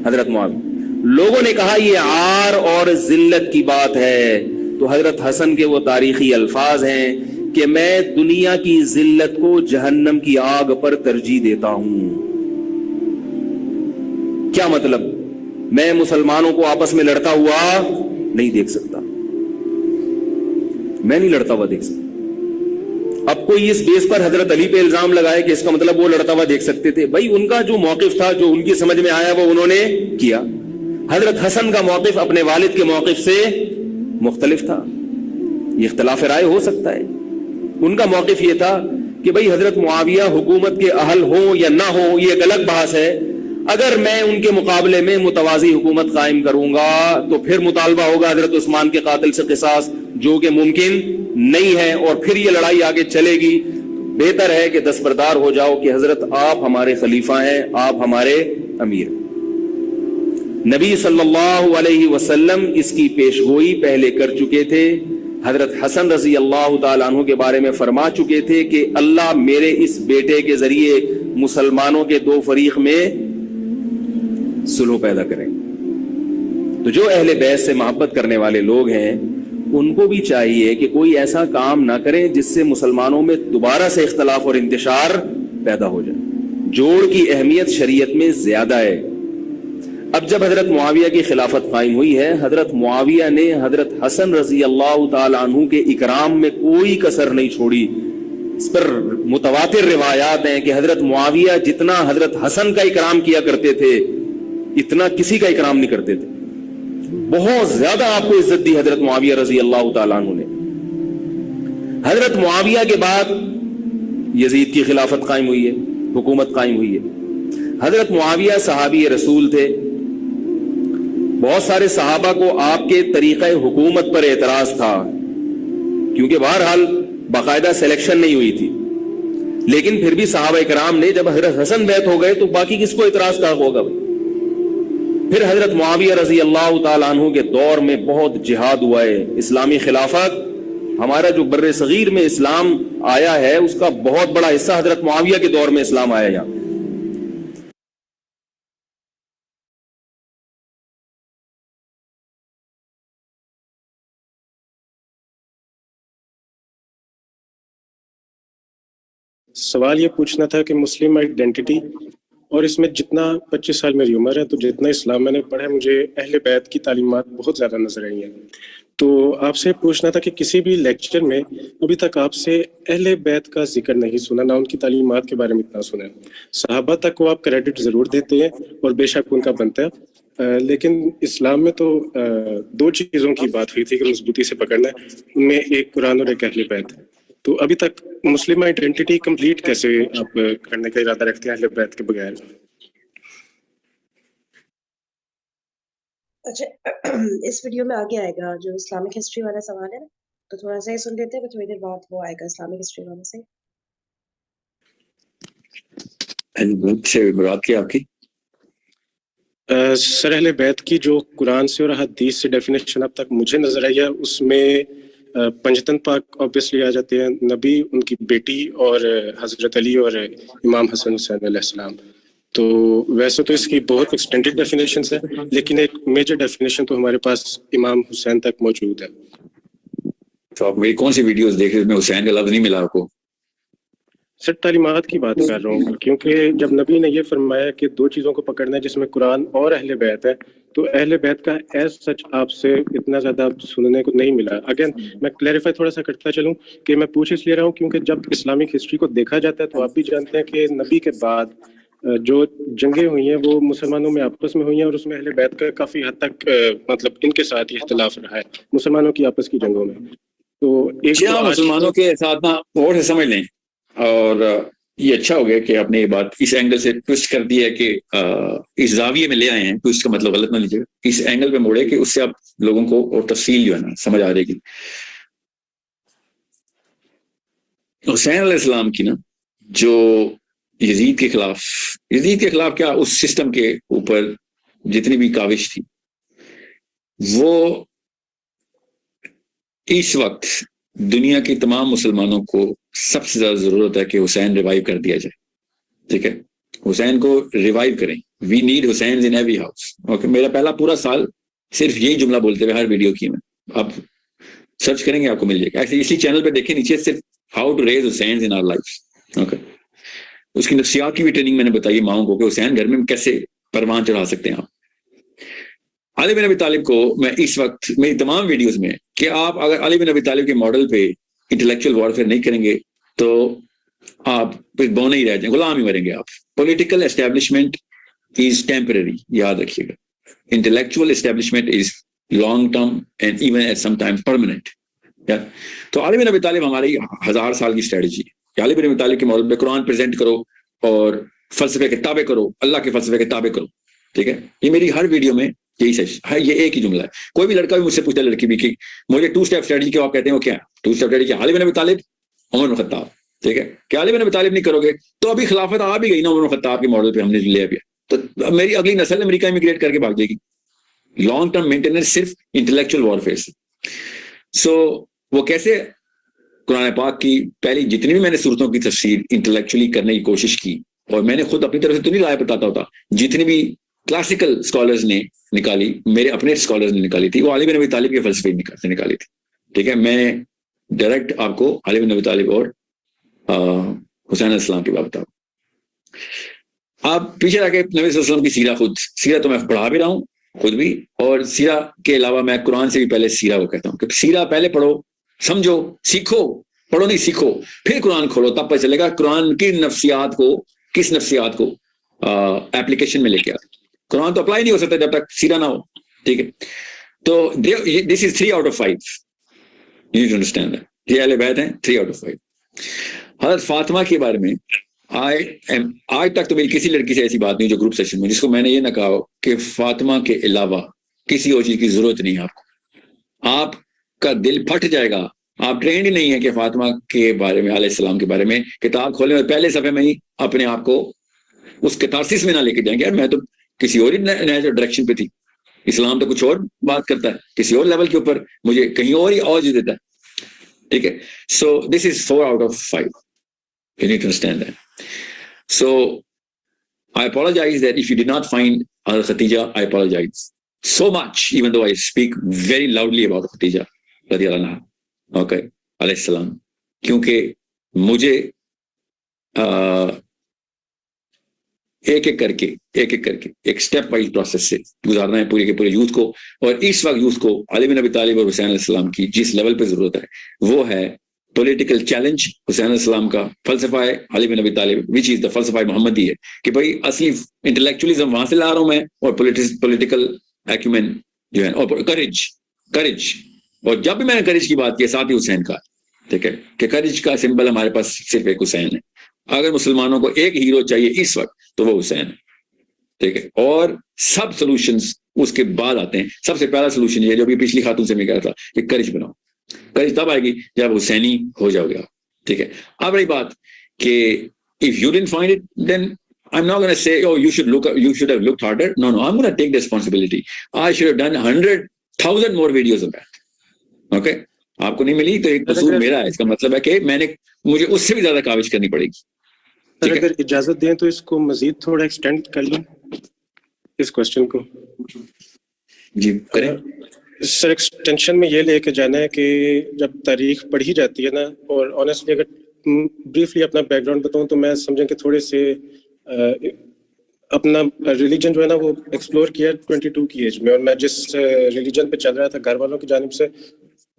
Speaker 3: حضرت معاویہ. لوگوں نے کہا یہ عار اور ذلت کی بات ہے. تو حضرت حسن کے وہ تاریخی الفاظ ہیں کہ میں دنیا کی ذلت کو جہنم کی آگ پر ترجیح دیتا ہوں. کیا مطلب؟ میں مسلمانوں کو آپس میں لڑتا ہوا نہیں دیکھ سکتا, میں نہیں لڑتا ہوا دیکھ سکتا. اب کوئی اس بیس پر حضرت علی پہ الزام لگائے کہ اس کا مطلب وہ لڑتا ہوا دیکھ سکتے تھے. بھائی ان کا جو موقف تھا, جو ان کی سمجھ میں آیا, وہ انہوں نے کیا. حضرت حسن کا موقف اپنے والد کے موقف سے مختلف تھا. یہ اختلاف رائے ہو سکتا ہے. ان کا موقف یہ تھا کہ بھئی حضرت معاویہ حکومت کے اہل ہوں یا نہ ہوں, یہ ایک الگ بحث ہے. اگر میں ان کے مقابلے میں متوازی حکومت قائم کروں گا تو پھر مطالبہ ہوگا حضرت عثمان کے قاتل سے قصاص, جو کہ ممکن نہیں ہے, اور پھر یہ لڑائی آگے چلے گی. بہتر ہے کہ دستبردار ہو جاؤ کہ حضرت آپ ہمارے خلیفہ ہیں, آپ ہمارے امیر. نبی صلی اللہ علیہ وسلم اس کی پیشگوئی پہلے کر چکے تھے. حضرت حسن رضی اللہ تعالیٰ عنہ کے بارے میں فرما چکے تھے کہ اللہ میرے اس بیٹے کے ذریعے مسلمانوں کے 2 فریق میں صلح پیدا کریں. تو جو اہل بیت سے محبت کرنے والے لوگ ہیں ان کو بھی چاہیے کہ کوئی ایسا کام نہ کریں جس سے مسلمانوں میں دوبارہ سے اختلاف اور انتشار پیدا ہو جائے. جوڑ کی اہمیت شریعت میں زیادہ ہے. اب جب حضرت معاویہ کی خلافت قائم ہوئی ہے, حضرت معاویہ نے حضرت حسن رضی اللہ تعالیٰ عنہ کے اکرام میں کوئی کسر نہیں چھوڑی. اس پر متواتر روایات ہیں کہ حضرت معاویہ جتنا حضرت حسن کا اکرام کیا کرتے تھے اتنا کسی کا اکرام نہیں کرتے تھے. بہت زیادہ آپ کو عزت دی حضرت معاویہ رضی اللہ تعالیٰ عنہ نے. حضرت معاویہ کے بعد یزید کی خلافت قائم ہوئی ہے, حکومت قائم ہوئی ہے. حضرت معاویہ صحابی رسول تھے. بہت سارے صحابہ کو آپ کے طریقہ حکومت پر اعتراض تھا, کیونکہ بہرحال باقاعدہ سلیکشن نہیں ہوئی تھی. لیکن پھر بھی صحابہ کرام نے جب حضرت حسن بیعت ہو گئے تو باقی کس کو اعتراض کا ہوگا. پھر حضرت معاویہ رضی اللہ تعالیٰ عنہ کے دور میں بہت جہاد ہوا ہے. اسلامی خلافت, ہمارا جو بر صغیر میں اسلام آیا ہے اس کا بہت بڑا حصہ حضرت معاویہ کے دور میں اسلام آیا یہاں.
Speaker 4: سوال یہ پوچھنا تھا کہ مسلم آئیڈینٹی, اور اس میں جتنا 25 سال میری عمر ہے تو جتنا اسلام میں نے پڑھا ہے مجھے اہل بیت کی تعلیمات بہت زیادہ نظر آئی ہیں. تو آپ سے پوچھنا تھا کہ کسی بھی لیکچر میں ابھی تک آپ سے اہل بیت کا ذکر نہیں سنا, نہ ان کی تعلیمات کے بارے میں اتنا سنا ہے. صحابہ تک کو آپ کریڈٹ ضرور دیتے ہیں اور بے شک ان کا بنتا ہے, لیکن اسلام میں تو 2 چیزوں کی بات ہوئی تھی کہ مضبوطی سے پکڑنا ہے, ان میں ایک قرآن اور ایک اہل بیت. تو ابھی تک مسلم آئیڈینٹی کمپلیٹ کیسے آپ کرنے کا ارادہ رکھتے ہیں اہل بیت کے بغیر؟
Speaker 1: اچھا اس ویڈیو میں آگے آئے گا جو اسلامک ہسٹری والا سوال ہے نا، تو تھوڑا سا یہ سن لیتے ہیں، پھر تھوڑی دیر بعد وہ آئے گا اسلامک ہسٹری والا سے.
Speaker 5: مراد کی آپ کی
Speaker 4: سر اہل بیت کی جو قرآن سے اور حدیث سے ڈیفینیشن اب تک مجھے نظر آئی ہے، اس میں پنجتن پاک آبویسلی آ جاتے ہیں، نبی، ان کی بیٹی اور حضرت علی اور امام حسن حسین علیہ السلام. تو ویسے تو اس کی بہت ایکسٹینڈیڈ ڈیفینیشنز ہیں، لیکن ایک میجر ڈیفینیشن تو ہمارے پاس امام حسین تک موجود ہے.
Speaker 5: تو آپ میری کون سی ویڈیوز دیکھ رہے ہیں؟ حسین کا لفظ نہیں ملا آپ کو؟
Speaker 4: سر تعلیمات کی بات کر رہا ہوں، کیونکہ جب نبی نے یہ فرمایا کہ دو چیزوں کو پکڑنا ہے جس میں قرآن اور اہل بیت ہے، تو اہل بیت کا ایز سچ آپ سے اتنا زیادہ سننے کو نہیں ملا. اگین میں کلیریفائی تھوڑا سا کرتا چلوں کہ میں پوچھ اس لیے رہا ہوں کیونکہ جب اسلامک ہسٹری کو دیکھا جاتا ہے تو آپ بھی جانتے ہیں کہ نبی کے بعد جو جنگیں ہوئی ہیں وہ مسلمانوں میں آپس میں ہوئی ہیں، اور اس میں اہل بیت کا کافی حد تک مطلب ان کے ساتھ اختلاف رہا ہے مسلمانوں کی آپس کی جنگوں میں. تو ایک تو
Speaker 5: مسلمانوں کے ساتھ نا اور سے سمجھ لیں، اور یہ اچھا ہو گیا کہ آپ نے یہ بات اس اینگل سے ٹوسٹ کر دی ہے کہ اس زاویے میں لے آئے ہیں. ٹوسٹ کا مطلب غلط نہ لیجیے، اس اینگل پہ موڑے کہ اس سے آپ لوگوں کو اور تفصیل جو ہے نا سمجھ آ جائے گی. حسین علیہ السلام کی نا جو یزید کے خلاف کیا اس سسٹم کے اوپر جتنی بھی کاوش تھی، وہ اس وقت دنیا کے تمام مسلمانوں کو سب سے زیادہ ضرورت ہے کہ حسین ریوائیو کر دیا جائے. ٹھیک ہے، حسین کو ریوائیو کریں. We need Hussain in every house. Okay, میرا پہلا پورا سال صرف یہی جملہ بولتے ہوئے ہر ویڈیو کی میں، آپ سرچ کریں گے آپ کو مل جائے گا. ایسے اسی چینل پہ دیکھیں نیچے صرف how to raise Hussain in our life. Okay, اس کی نفسیات کی بھی ٹریننگ میں نے بتائی ماؤں کو کہ حسین گھر میں کیسے پروان چڑھا سکتے ہیں آپ. علی بن ابی طالب کو میں اس وقت میری تمام ویڈیوز میں کہ آپ اگر علی بن ابی طالب کے ماڈل پہ انٹلیکچوئل وارفیئر نہیں کریں گے تو آپ بونے ہی رہ جائیں، غلام ہی مریں گے آپ. پولیٹیکل اسٹیبلشمنٹ از ٹیمپرری، یاد رکھیے گا. Intellectual establishment is long term and even at same time permanent. تو علی بن ابی طالب ہماری 1000 سال کی اسٹریٹجی ہے. علی بن ابی طالب کے ماڈل پہ قرآن پریزنٹ کرو اور فلسفے کے تابع کرو، اللہ کے فلسفے کے تابع کرو. ٹھیک ہے، یہ میری ہر ویڈیو میں یہی سچ ہے. یہ ایک ہی جملہ ہے. کوئی بھی لڑکا بھی مجھ سے پوچھتا ہے، لڑکی بھی، کہ مجھے 2 اسٹیپ اسٹریٹجی کے آپ کہتے ہیں وہ کیا ہے؟ 2 اسٹیپ اسٹریٹجی علی بن ابی طالب، عمر بن خطاب. ٹھیک ہے، کہ علی بن ابی طالب نہیں کرو گے تو ابھی خلافت آ بھی گئی نا عمر بن خطاب کے ماڈل پہ ہم نے لے آیا، تو میری اگلی نسل امریکہ امیگریٹ کر کے بھاگ جائے گی. لانگ ٹرم مینٹیننس صرف انٹلیکچوئل وارفیئر سے. سو وہ کیسے قرآن پاک کی پہلی جتنی بھی میں نے صورتوں کی تفسیر انٹلیکچولی کرنے کی کوشش کی، اور میں نے خود اپنی طرف سے تو نہیں رائے بتاتا ہوتا، جتنی بھی کلاسیکل اسکالرز نے نکالی، میرے اپنے اسکالرز نے نکالی تھی، وہ علی بن ابی طالب کے فلسفے سے نکالی تھی. ٹھیک ہے، میں ڈائریکٹ آپ کو علی بن ابی طالب اور حسین علیہ السلام کی بات بتاؤں. آپ پیچھے رہ کے نبی صلی اللہ علیہ وسلم کی سیرہ تو میں پڑھا بھی رہا ہوں خود بھی، اور سیرہ کے علاوہ میں قرآن سے بھی پہلے سیرہ کو کہتا ہوں کہ سیرہ پہلے پڑھو، سمجھو، سیکھو. پڑھو نہیں، سیکھو، پھر قرآن کھولو، تب پتہ چلے گا قرآن کی نفسیات کو، کس نفسیات کو ایپلیکیشن میں لے کے آ. قرآن تو اپلائی نہیں ہو سکتا جب تک سیرہ نہ ہو. ٹھیک ہے، تو دس از 3 out of 5. You need to understand that. یہ اہل بیت ہیں 3 out of 5. حضرت فاطمہ کے بارے میں آج تک تو میری کسی لڑکی سے ایسی بات نہیں جو گروپ سیشن میں جس کو میں نے یہ نہ کہا کہ فاطمہ کے علاوہ کسی اور چیز کی ضرورت نہیں ہے آپ کو. آپ کا دل پھٹ جائے گا. آپ ٹرینڈ ہی نہیں ہے کہ فاطمہ کے بارے میں، علیہ السلام کے بارے میں کتاب کھولیں اور پہلے صفحے میں ہی اپنے آپ کو اس کتارسس میں نہ لے کے جائیں گے. یار میں تو کسی اور ہی ڈائریکشن پہ تھی، اسلام تو کچھ اور بات کرتا ہے، کسی اور لیول کے اوپر مجھے کہیں اور ہی آواز دیتا ہے. ٹھیک ہے، سو دس از 4 out of 5. You need to understand that. So I apologize that if you did not find Khadija, I apologize so much, even though I speak very loudly about Khadija radiyallahu anha. Okay, alayhi salam. کیونکہ مجھے ایک ایک کر کے ایک سٹیپ وائز پروسیس سے گزارنا ہے پورے کے پورے یوتھ کو. اور اس وقت یوتھ کو علی بن ابی طالب اور حسین علیہ السلام کی جس لیول پہ ضرورت ہے وہ ہے پولیٹیکل چیلنج. حسین علیہ السلام کا فلسفہ ہے علی بن ابی طالب وچ از دا فلسفہ محمدی ہے کہ بھائی اصلی انٹلیکچولیزم وہاں سے لا رہا ہوں میں، اور پولیٹیکل ایکومین جو ہے، اور کریج. اور جب بھی میں نے کریج کی بات کی ساتھ ہی حسین کا ٹھیک ہے, کہ کرج کا سمبل ہمارے پاس صرف ایک حسین ہے. اگر مسلمانوں کو ایک ہیرو چاہیے اس وقت تو وہ حسین ہے, ٹھیک ہے, اور سب سولوشنز اس کے بعد آتے ہیں. سب سے پہلا سولوشن یہ جو بھی پچھلی خاتون سے میں کہا تھا کہ کرج بناؤ. کرج تب آئے گی جب حسینی ہو جاؤ گے, ٹھیک ہے. اب رہی بات کہ if you didn't find it, then I'm not going to say, oh, you should have looked harder. No, I'm going to take the responsibility. I should have done 100,000 more videos of that. Okay? آپ کو نہیں ملی تو ایک قصور میرا ہے, اس کا مطلب ہے کہ مجھے اس سے بھی زیادہ کاوش کرنی پڑے گی.
Speaker 4: اگر اجازت دیں تو اس کو مزید تھوڑا ایکسٹینڈ کر لیں اس کوشچن کو.
Speaker 5: جی کریں
Speaker 4: سر. ایکسٹینشن میں یہ لے کے جانا ہے کہ جب تاریخ پڑھی جاتی ہے نا, اور آنیسٹلی اگر بریفلی اپنا بیک گراؤنڈ بتاؤں تو میں سمجھیں کہ تھوڑے سے اپنا ریلیجن جو ہے نا وہ ایکسپلور کیا 22 کی ایج میں, اور میں جس ریلیجن پہ چل رہا تھا گھر والوں کی جانب سے,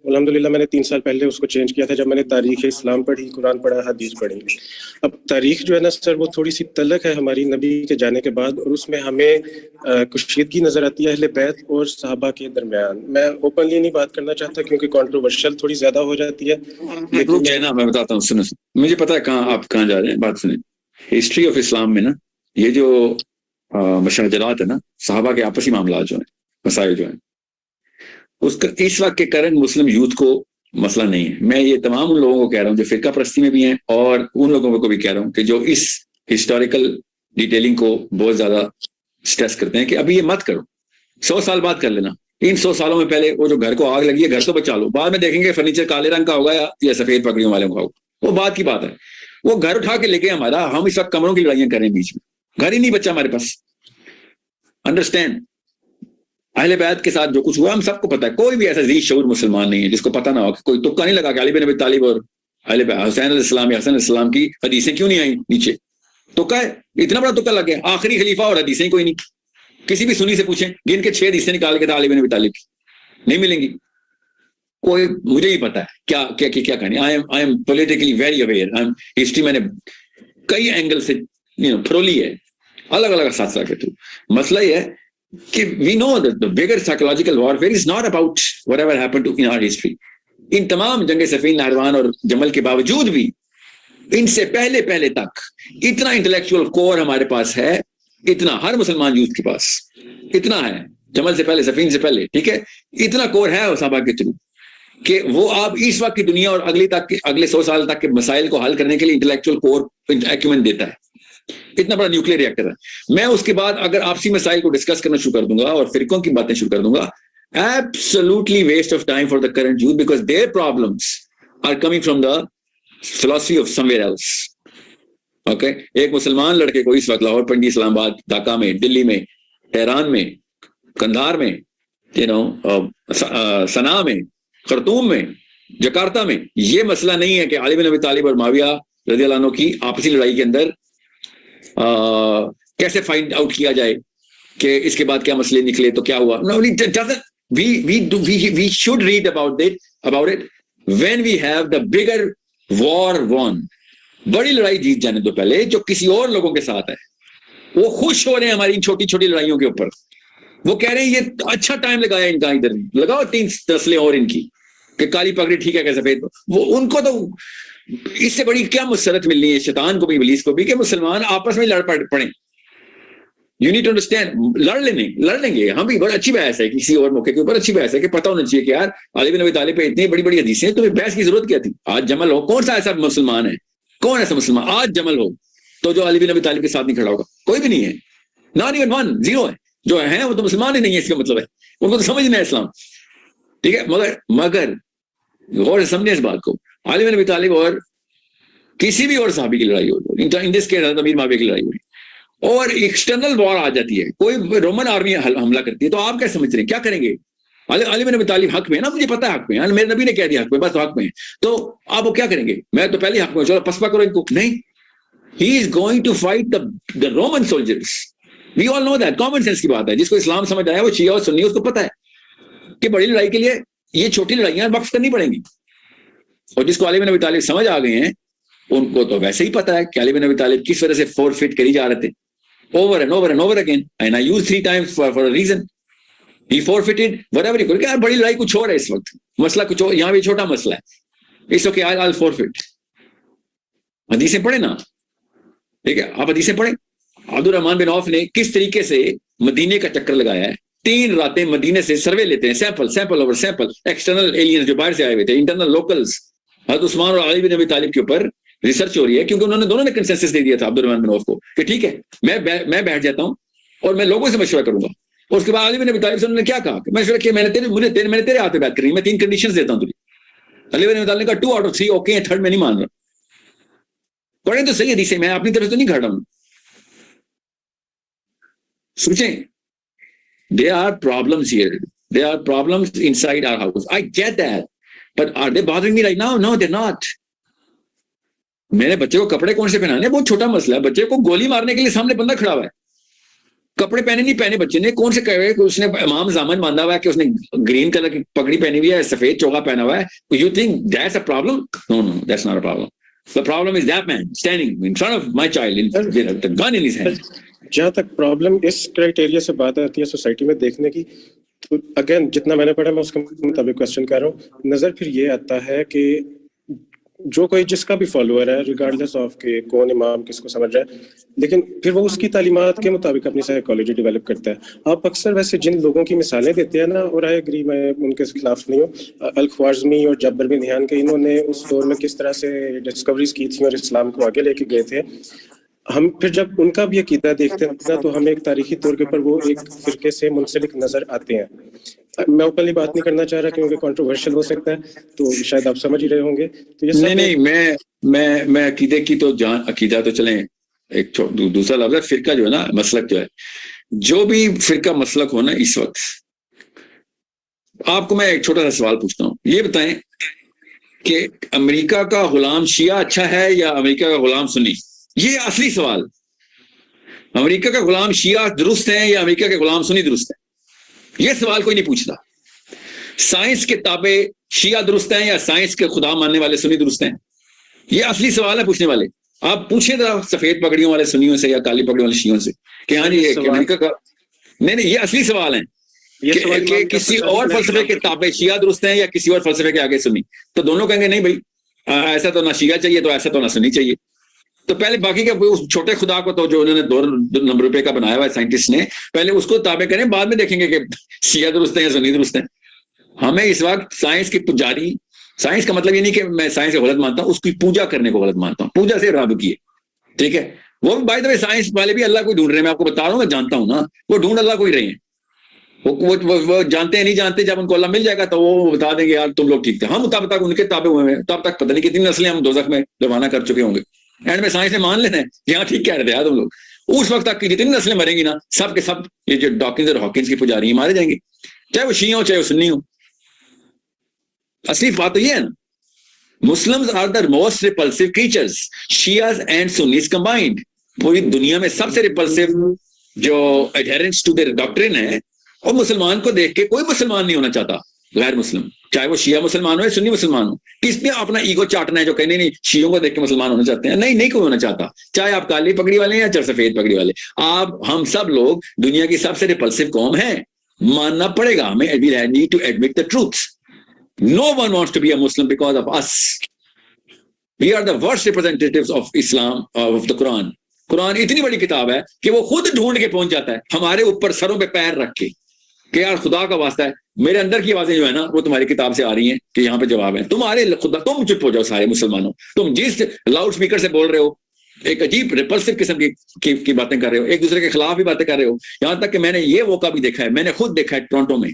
Speaker 4: الحمدللہ میں نے 3 سال پہلے اس کو چینج کیا تھا جب میں نے تاریخ اسلام پڑھی, قرآن پڑھا, حدیث پڑھی. اب تاریخ جو ہے نا سر وہ تھوڑی سی تلخ ہے ہماری نبی کے جانے کے بعد, اور اس میں ہمیں کشیدگی نظر آتی ہے اہل بیت اور صحابہ کے درمیان. میں اوپنلی نہیں بات کرنا چاہتا کیونکہ کنٹروورشل تھوڑی زیادہ ہو جاتی ہے, لیکن
Speaker 5: میں بتاتا ہوں. سنو, مجھے پتا ہے کہاں آپ کہاں جا رہے ہیں. بات سنیں, ہسٹری آف اسلام میں نا یہ جو مشاجرات ہے نا, صحابہ کے آپسی معاملات جو ہیں, مسائل جو ہیں, اس کا اس وقت کے کرنٹ مسلم یوتھ کو مسئلہ نہیں ہے. میں یہ تمام ان لوگوں کو کہہ رہا ہوں جو فرقہ پرستی میں بھی ہیں, اور ان لوگوں کو بھی کہہ رہا ہوں کہ جو اس ہسٹوریکل ڈیٹیلنگ کو بہت زیادہ سٹریس کرتے ہیں کہ ابھی یہ مت کرو, 100 سال بعد کر لینا. ان 100 سالوں میں پہلے وہ جو گھر کو آگ لگی ہے گھر تو بچا لو, بعد میں دیکھیں گے فرنیچر کالے رنگ کا ہوگا یا سفید پگڑیوں والوں کا ہوگا, وہ بات کی بات ہے. وہ گھر اٹھا کے لے کے ہمارا, ہم اس وقت کمروں کی لڑائیاں کریں بیچ میں, گھر ہی نہیں بچا ہمارے پاس. انڈرسٹینڈ, اہل بیت کے ساتھ جو کچھ ہوا ہم سب کو پتا ہے. کوئی بھی ایسا ذی شعور مسلمان نہیں ہے جس کو پتا نہ ہو, کہ کوئی تکا نہیں لگا کہ علی بن ابی طالب اور حسین علیہ السلام یا حسن علیہ السلام کی حدیثیں کیوں نہیں آئیں نیچے. تکا ہے, اتنا بڑا تکا لگ گیا. آخری خلیفہ اور حدیثیں کوئی نہیں. کسی بھی سنی سے پوچھیں, گن کے 6 حدیثیں نکال کے علی بن ابی طالب کی نہیں ملیں گی. کوئی مجھے ہی پتا ہے کیا کیا کیا کہانی. I am politically very aware. History میں نے کئی اینگل سے پھرولی ہے, الگ الگ اساتذہ کے تھرو. مسئلہ یہ ہے کہ we know that the bigger psychological warfare is not about whatever happened in our history. ان تمام جنگ صفین, نہروان اور جمل کے باوجود بھی ان سے پہلے تک اتنا انٹلیکچوئل کور ہمارے پاس ہے, اتنا ہر مسلمان یوتھ کے پاس اتنا ہے, جمل سے پہلے, صفین سے پہلے, ٹھیک ہے, اتنا کور ہے صحابہ کے تھرو کہ وہ آپ اس وقت کی دنیا اور اگلے 100 سال تک کے مسائل کو حل کرنے کے لیے انٹلیکچوئل کور ایکومنٹ دیتا ہے. اتنا بڑا نیوکلیر ریئیکٹر ہے. میں اس کے بعد اگر آپسی مسائل کو ڈسکس کرنا شروع کر دوں گا اور فرقوں کی باتیں شروع کر دوں گا, absolutely waste of time for the current youth because their problems are coming from the philosophy of somewhere else. Okay? ایک مسلمان لڑکے کو اس وقت لاہور, پنڈی, اسلام آباد, ڈھاکہ میں, دلی میں, تہران میں, کندھار میں, صنعاء میں, خرطوم میں, جکارتا میں, یہ مسئلہ نہیں ہے کہ علی بن ابی طالب اور معاویہ رضی اللہ عنہ کی آپسی لڑائی کے اندر کیسے فائنڈ آؤٹ کیا جائے کہ اس کے بعد کیا مسئلے نکلے تو کیا ہوا. We should read about it when we have the bigger war won. بڑی لڑائی جیت جانے تو پہلے جو کسی اور لوگوں کے ساتھ ہے, وہ خوش ہو رہے ہیں ہماری ان چھوٹی چھوٹی لڑائیوں کے اوپر. وہ کہہ رہے ہیں یہ اچھا ٹائم لگایا ان کا, ادھر لگاؤ 3 نسلیں اور ان کی, کہ کالی پگڑی ٹھیک ہے کہ سفید. وہ ان کو تو اس سے بڑی کیا مسرت ملنی ہے شیطان کو بھی, ابلیس کو بھی, کہ مسلمان آپس میں لڑ پڑیں. You need to understand. لڑ لیں گے ہم بھی. بڑی اچھی بحث ہے, کسی اور موقع کے اوپر اچھی بحث ہے کہ پتہ ہونا چاہیے کہ یار علی بن ابی طالب پہ اتنی بڑی حدیثیں ہیں, تمہیں بحث کی ضرورت کیا تھی. آج جمل ہو, کون سا ایسا مسلمان ہے, کون ایسا مسلمان آج جمل ہو تو جو علی بن ابی طالب کے ساتھ نہیں کھڑا ہوگا؟ کوئی بھی نہیں ہے. ناٹ ایون ون, 0 ہے. جو ہیں وہ تو مسلمان ہی نہیں ہے, اس کا مطلب ہے ان کو تو سمجھنا ہے اسلام, ٹھیک ہے. مگر غور سے سمجھیں اس بات کو, علی بن ابی طالب اور کسی بھی اور صحابی کی لڑائی ہو, ان دس کیس امیر معاویہ کی لڑائی ہوئی, اور ایکسٹرنل وار آ جاتی ہے, کوئی رومن آرمی حملہ کرتی ہے, تو آپ کیا سمجھ رہے ہیں, کیا کریں گے؟ علی بن ابی طالب حق میں ہے نا, مجھے پتا ہے حق میں ہے, میرے نبی نے کہہ دیا حق میں, بس حق میں ہے, تو آپ وہ کیا کریں گے؟ میں تو پہلے حق میں, چلو پسپا کرو ان کو. نہیں, he is going to fight the Roman soldiers. We all know that, common sense کی بات ہے. جس کو اسلام سمجھ آیا, وہ شیعہ اور سنی, اس کو پتا ہے کہ بڑی لڑائی کے لیے یہ چھوٹی لڑائیاں وقف کرنی پڑیں گی. اور جس کو علی بن ابی طالب سمجھ آ گئے ہیں, ان کو تو ویسے ہی پتا ہے کہ علی بن ابی طالب کس وجہ سے فورفٹ کری جا رہے تھے, over and over again, and I use 3 times for a reason. He forfeited whatever he could. کہ بڑی لڑائی کچھ اور ہے اس وقت, مسئلہ کچھ اور, یہاں بھی چھوٹا مسئلہ ہے, It's okay, I'll forfeit. حدیثیں پڑھیں نا, ٹھیک ہے, آپ حدیثیں پڑھیں. عبد الرحمان بن عوف نے کس طریقے سے مدینے کا چکر لگایا ہے, 3 راتیں مدینے سے سروے لیتے ہیں, sample over sample, external aliens جو باہر سے آئے ہوئے تھے, انٹرنل لوکلز. حضرت عثمان اور علی بن ابی طالب کے اوپر ریسرچ ہو رہی ہے, کیونکہ انہوں نے دونوں نے کنسنسس دے دیا تھا عبد الرحمان بن عوف کو کہ ٹھیک ہے میں بیٹھ جاتا ہوں اور میں لوگوں سے مشورہ کروں گا. اور اس کے بعد علی بن ابی طالب سے انہوں نے کیا کہا کہ مشورہ کیا, میں نے تیرے ہاتھ پہ بات کرنی, میں 3 کنڈیشنز دیتا ہوں تجھے. علی بن ابی طالب نے کہا 2 out of 3 اوکے ہیں, 3rd میں نہیں مان رہا. پڑھیں تو صحیح حدیثیں, میں اپنی طرف تو نہیں کھڑا ہوں. سوچیں, there are problems here, there are problems inside our house. I get that, but are they bothering me right now? No, they're not. میرے بچے کو کپڑے کون سے پہنانے, بہت چھوٹا مسئلہ ہے. بچے کو گولی مارنے کے لیے سامنے بندہ کھڑا ہوا ہے, کپڑے پہنے نہیں پہنے بچے نے, کون سے کہے کہ اس نے امام زامن باندھا ہوا ہے, کہ اس نے گرین کلر کی پگڑی پہنی ہوئی ہے, سفید چوگا پہنا ہوا ہے. You think that's a problem? No, that's not a problem. The problem is that man standing in front of my child with the gun in his hand.
Speaker 4: جہاں تک پرابلم اس کرائٹیریا سے بات آتی ہے سوسائٹی میں دیکھنے کی, تو اگین جتنا میں نے پڑھا میں اس کے مطابق کوشچن کر رہا ہوں. نظر پھر یہ آتا ہے کہ جو کوئی جس کا بھی فالوور ہے, ریگارڈلیس آف کہ کون امام کس کو سمجھ رہا ہے, لیکن پھر وہ اس کی تعلیمات کے مطابق اپنی سائیکالوجی ڈیولپ کرتا ہے. آپ اکثر ویسے جن لوگوں کی مثالیں دیتے ہیں نا, اور آئی اگری, میں ان کے خلاف نہیں ہوں, الخوارزمی اور جابر بن دھیان کے, انہوں نے اس دور میں کس طرح سے ڈسکوریز کی تھیں اور اسلام کو آگے لے کے گئے تھے. ہم پھر جب ان کا بھی عقیدہ دیکھتے ہیں تو ہمیں ایک تاریخی طور کے اوپر وہ ایک فرقے سے منسلک نظر آتے ہیں. میں اوپنلی بات نہیں کرنا چاہ رہا کیونکہ کنٹروورشل ہو سکتا ہے, تو شاید آپ سمجھ ہی رہے ہوں گے. تو یہ
Speaker 5: نہیں, میں عقیدے کی تو عقیدہ تو چلیں, ایک دوسرا لفظ ہے فرقہ جو ہے نا, مسلک جو ہے, جو بھی فرقہ مسلک ہونا اس وقت. آپ کو میں ایک چھوٹا سا سوال پوچھتا ہوں, یہ بتائیں کہ امریکہ کا غلام شیعہ اچھا ہے یا امریکہ کا غلام سنی؟ یہ اصلی سوال. امریکہ کا غلام شیعہ درست ہیں یا امریکہ کے غلام سنی درست ہیں؟ یہ سوال کوئی نہیں پوچھتا. سائنس کے تابع شیعہ درست ہیں یا سائنس کے خدا ماننے والے سنی درست ہیں؟ یہ اصلی سوال ہے پوچھنے والے. آپ پوچھیں ذرا سفید پگڑیوں والے سنیوں سے یا کالی پگڑیوں والے شیعوں سے کہ ہاں جی امریکہ کا, نہیں یہ اصلی سوال ہے کہ کسی اور فلسفے کے تابع شیعہ درست ہیں یا کسی اور فلسفے کے آگے سنی. تو دونوں کہیں گے نہیں بھائی ایسا تو نہ شیعہ چاہیے, تو ایسا تو نہ سنی چاہیے. تو پہلے باقی کے اس چھوٹے خدا کو تو جو انہوں نے 2 نمبر روپے کا بنایا ہوا ہے سائنٹسٹ نے, پہلے اس کو تابع کریں, بعد میں دیکھیں گے کہ شیعہ درست ہیں یا سنی درست ہیں. ہمیں اس وقت سائنس کی پجاری, سائنس کا مطلب یہ نہیں کہ میں سائنس کو غلط مانتا ہوں, اس کی پوجا کرنے کو غلط مانتا ہوں. پوجا سے رب کی ہے, ٹھیک ہے. وہ بائی دا وے سائنس والے بھی اللہ کو ڈھونڈ رہے ہیں, میں آپ کو بتا رہا ہوں, میں جانتا ہوں نا, وہ ڈھونڈ اللہ کو ہی رہے ہیں. وہ جانتے ہیں نہیں جانتے, جب ان کو اللہ مل جائے گا تو وہ بتا دیں گے یار تم لوگ ٹھیک تھے. ہم تب تک ان کے تابع ہوئے ہیں, تب تک پتہ نہیں کتنی نسلیں ہم دوزخ میں روانہ کر چکے ہوں گے. اینڈ میں سائنس نے مان لینا ہے کہ ہاں ٹھیک کہہ رہے تھے یار تم لوگ. اس وقت تک کی جتنی نسلیں مریں گی نا, سب کے سب یہ جو ڈاکنز اور ہاکنز کی پجاری ہیں مارے جائیں گے, چاہے وہ شیعہ ہو چاہے وہ سنی ہو. اصلی بات تو یہ ہے نا, Muslims are the most repulsive creatures, Shias and Sunnis combined. پوری دنیا میں سب سے ریپلسو جو ایڈہرنٹس ٹو دیئر ڈاکٹرن ہے, اور مسلمان کو دیکھ کے کوئی مسلمان نہیں ہونا چاہتا غیر مسلم, چاہے وہ شیعہ مسلمان ہو یا سنی مسلمان ہو. کس نے اپنا ایگو چاٹنا ہے جو کہنے نہیں شیعوں کو دیکھ کے مسلمان ہونا چاہتے ہیں؟ نہیں کوئی ہونا چاہتا, چاہے آپ کالی پگڑی والے ہیں یا چاہے سفید پگڑی والے. آپ ہم سب لوگ دنیا کی سب سے ریپلسو قوم ہیں, ماننا پڑے گا ہمیں. we need to admit the truth. No one wants to be a Muslim because of us. We are the worst representatives of Islam, of the Quran. قرآن اتنی بڑی کتاب ہے کہ وہ خود ڈھونڈ کے پہنچ جاتا ہے ہمارے اوپر سروں پہ پیر رکھ کے کہ یار خدا کا واسطہ ہے, میرے اندر کی آوازیں جو ہے نا وہ تمہاری کتاب سے آ رہی ہیں کہ یہاں پہ جواب ہے. تمہارے خدا, تم چپ ہو جاؤ سارے مسلمانوں, تم جس لاؤڈ اسپیکر سے بول رہے ہو ایک عجیب ریپلسو قسم کی باتیں کر رہے ہو, ایک دوسرے کے خلاف بھی باتیں کر رہے ہو. یہاں تک کہ میں نے یہ موقع بھی دیکھا ہے, میں نے خود دیکھا ہے ٹورنٹو میں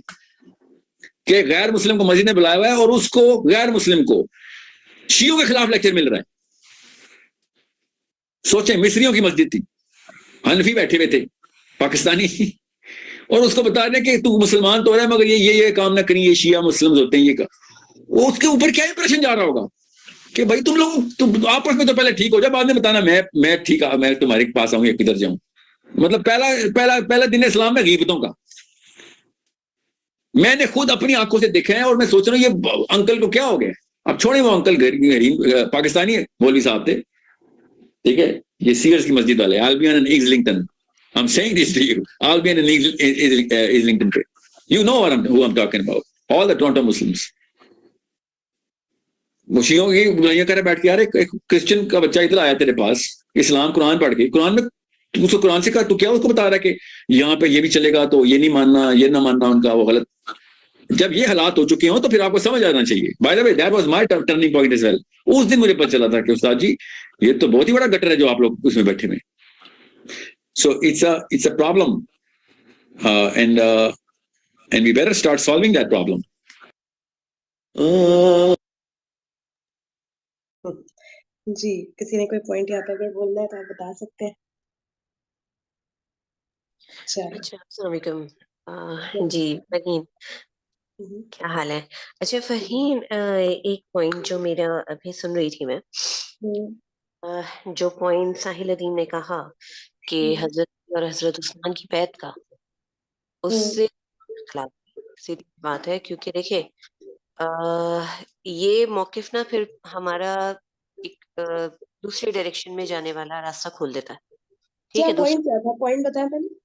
Speaker 5: کہ غیر مسلم کو مسجد نے بلایا ہوا ہے اور اس کو غیر مسلم کو شیعوں کے خلاف لیکچر مل رہا ہے. سوچیں, مصریوں کی مسجد تھی, حنفی بیٹھے ہوئے تھے پاکستانی, اور اس کو بتا رہے کہ تو مسلمان تو رہا ہے مگر یہ کام نہ کریں, یہ شیعہ مسلم ہوتے ہیں. یہ وہ اس کے اوپر کیا امپریشن جا رہا ہوگا کہ بھائی تم لوگ آپس میں تو پہلے ٹھیک ہو جائے, بعد میں بتانا میں ٹھیک ہے, میں تمہارے پاس آؤں یا کدھر جاؤں. مطلب پہلا دن اسلام میں غیبتوں کا. میں نے خود اپنی آنکھوں سے دیکھا ہے اور میں سوچ رہا ہوں یہ انکل کو کیا ہو گیا. اب چھوڑیں, وہ انکل پاکستانی مولوی صاحب تھے, ٹھیک ہے, یہ سیئرز کی مسجد والے, آلبین and ایزلنگٹن. I'm saying this to you. Albion and Islington trade. You know who I'm talking about. All the Toronto Muslims. وہ شیعوں کی برائیاں کر رہے بیٹھ کے، یار ایک کرسچن کا بچہ ادھر آیا تیرے پاس اسلام قرآن پڑھ کے، قرآن میں اس کو قرآن سے کہا، تو کیا اس کو بتا رہا ہے کہ یہاں پہ یہ بھی چلے گا تو یہ نہیں ماننا، یہ نہ ماننا ان کا، وہ غلط. جب یہ حالات ہو چکے ہوں تو پھر آپ کو سمجھ آنا چاہیے. By the way that was my turning point as well. اس دن مجھے پتہ چلا تھا کہ استاد جی یہ تو بہت ہی بڑا گٹر ہے جو آپ لوگ اس میں بیٹھے ہوئے. So it's a problem and we better start solving that problem.
Speaker 1: جی کسی نے کوئی پوائنٹ یہاں پہ اگر بولنا ہے تو آپ بتا سکتے ہیں. چلیں.
Speaker 6: اچھا السلام علیکم. جی فہیم کیا حال ہے؟ اچھا فہیم ایک پوائنٹ جو میرا ابھی سن رہی تھی میں، جو پوائنٹ ساحل الدین نے کہا کہ حضرت اور حضرت عثمان کی بیعت کا، اس سے خلاف سیدھی بات ہے. کیونکہ دیکھیں یہ موقف نا پھر ہمارا ایک دوسرے ڈائریکشن میں جانے والا راستہ کھول دیتا ہے. ٹھیک
Speaker 1: کیا
Speaker 6: ہے،
Speaker 1: پوائنٹ کیا تھا؟ پوائنٹ بتائیں پہلے.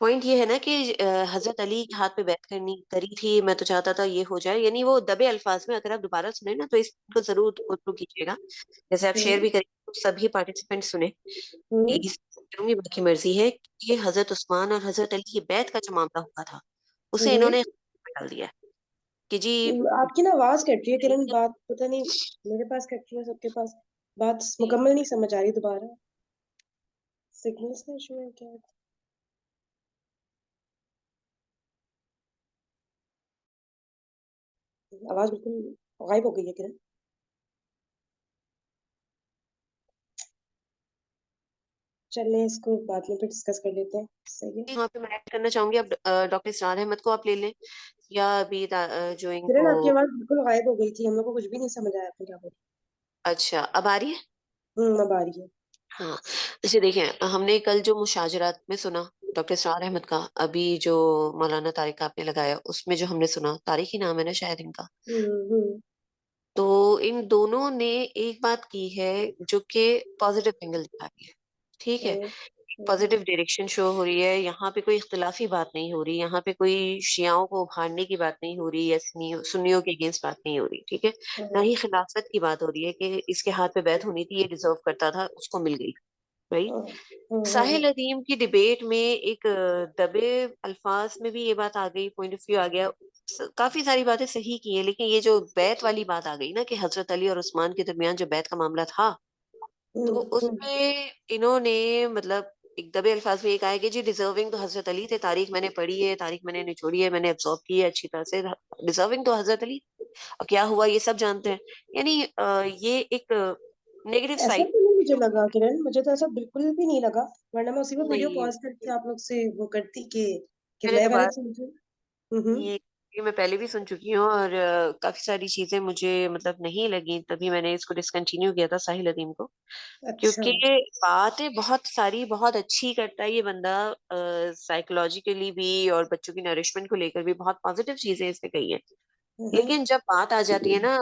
Speaker 6: پوائنٹ یہ ہے نا کہ حضرت علی کے ہاتھ پہ بیعت کری تھی. میں تو چاہتا تھا یہ ہو جائے، یعنی وہ دبے الفاظ میں. اگر آپ دوبارہ سنیں نا تو اس کو ضرور گو تھرو کیجیے گا، جیسے آپ شیئر بھی کریں تو سبھی پارٹیسپینٹ سنیں. میری باقی مرضی ہے کہ حضرت عثمان اور حضرت علی کی بیعت کا جو معاملہ ہوا تھا اسے انہوں نے ڈال دیا کہ جی
Speaker 1: آپ کی نا آواز کٹ رہی ہے کرن، بات پتہ نہیں میرے پاس کٹ رہی ہے، سب کے پاس بات مکمل نہیں سمجھ آ رہی. دوبارہ سگنلس کا ایشو ہے کیا؟ آواز بالکل غائب ہو گئی ہے کرن. چلیں اس کو بعد میں پھر ڈسکس کر لیتے ہیں. صحیح ہے
Speaker 6: وہاں پہ میں ایڈ کرنا چاہوں گی. اب ڈاکٹر اسرار احمد کو آپ لے لیں یا ابھی جو ان
Speaker 1: کرن،
Speaker 6: کو.
Speaker 1: آپ کی آواز بالکل غائب ہو گئی تھی، ہم لوگ کو کچھ بھی نہیں سمجھ آیا آپ نے کیا بولا.
Speaker 6: اچھا اب آ رہی ہے؟
Speaker 1: اب آ رہی ہے.
Speaker 6: ہاں جیسے دیکھیں ہم نے کل جو مشاجرات میں سنا ڈاکٹر اسرار احمد کا، ابھی جو مولانا طارق آپ نے لگایا اس میں جو ہم نے سنا، طارق ہی نام ہے نا شاید ان کا، تو ان دونوں نے ایک بات کی ہے جو کہ پازیٹیو اینگل دکھا رہی ہے. ٹھیک ہے، پازیٹیو ڈائریکشن شو ہو رہی ہے. یہاں پہ کوئی اختلافی بات نہیں ہو رہی، یہاں پہ کوئی شیعوں کو ابھارنے کی بات نہیں ہو رہی یا سنیوں کے اگینسٹ بات نہیں ہو رہی. ٹھیک ہے، نہ ہی خلافت کی بات ہو رہی ہے کہ اس کے ہاتھ پہ بیعت ہونی تھی، یہ ڈیزرو کرتا تھا، اس کو مل گئی. رائٹ. ساحل ادیم کی ڈبیٹ میں ایک دبے الفاظ میں بھی یہ بات آ گئی، پوائنٹ آف ویو آ گیا. کافی ساری باتیں صحیح کی ہیں، لیکن یہ جو بیعت والی بات آ گئی نا کہ حضرت علی اور عثمان کے درمیان جو بیعت کا معاملہ تھا، تو اس میں انہوں نے مطلب ایک دبے الفاظ میں یہ کہا ہے کہ جی ڈیزرونگ تو حضرت علی تھے. تاریخ میں نے پڑھی ہے، تاریخ میں نے نچوڑی ہے، میں نے ابزارو کی ہے اچھی طرح سے. ڈیزرونگ تو حضرت علی، اور کیا ہوا یہ سب جانتے ہیں. یعنی یہ ایک نیگیٹو
Speaker 1: ایسا
Speaker 6: سائڈ
Speaker 1: تو نہیں مجھے لگا کرن، مجھے تو ایسا بالکل بھی نہیں لگا، ورنہ میں اسی وقت ویڈیو
Speaker 6: نہیں.
Speaker 1: پاز کر کے آپ لوگ سے وہ کرتی کہ
Speaker 6: میں نے
Speaker 1: میں
Speaker 6: دوبارہ
Speaker 1: غلط سمجھوں.
Speaker 6: یہ میں پہلے بھی سن چکی ہوں، اور کافی ساری چیزیں مجھے مطلب نہیں لگی، تبھی میں نے اس کو ڈسکنٹینیو کیا تھا ساحل ادیم کو.
Speaker 1: اچھا.
Speaker 6: کیونکہ باتیں بہت ساری بہت اچھی کرتا ہے یہ بندہ، سائیکولوجیکلی بھی اور بچوں کی نرشمنٹ کو لے کر بھی بہت پازیٹیو چیزیں اس نے کہی ہیں. لیکن جب بات آ جاتی ہے نا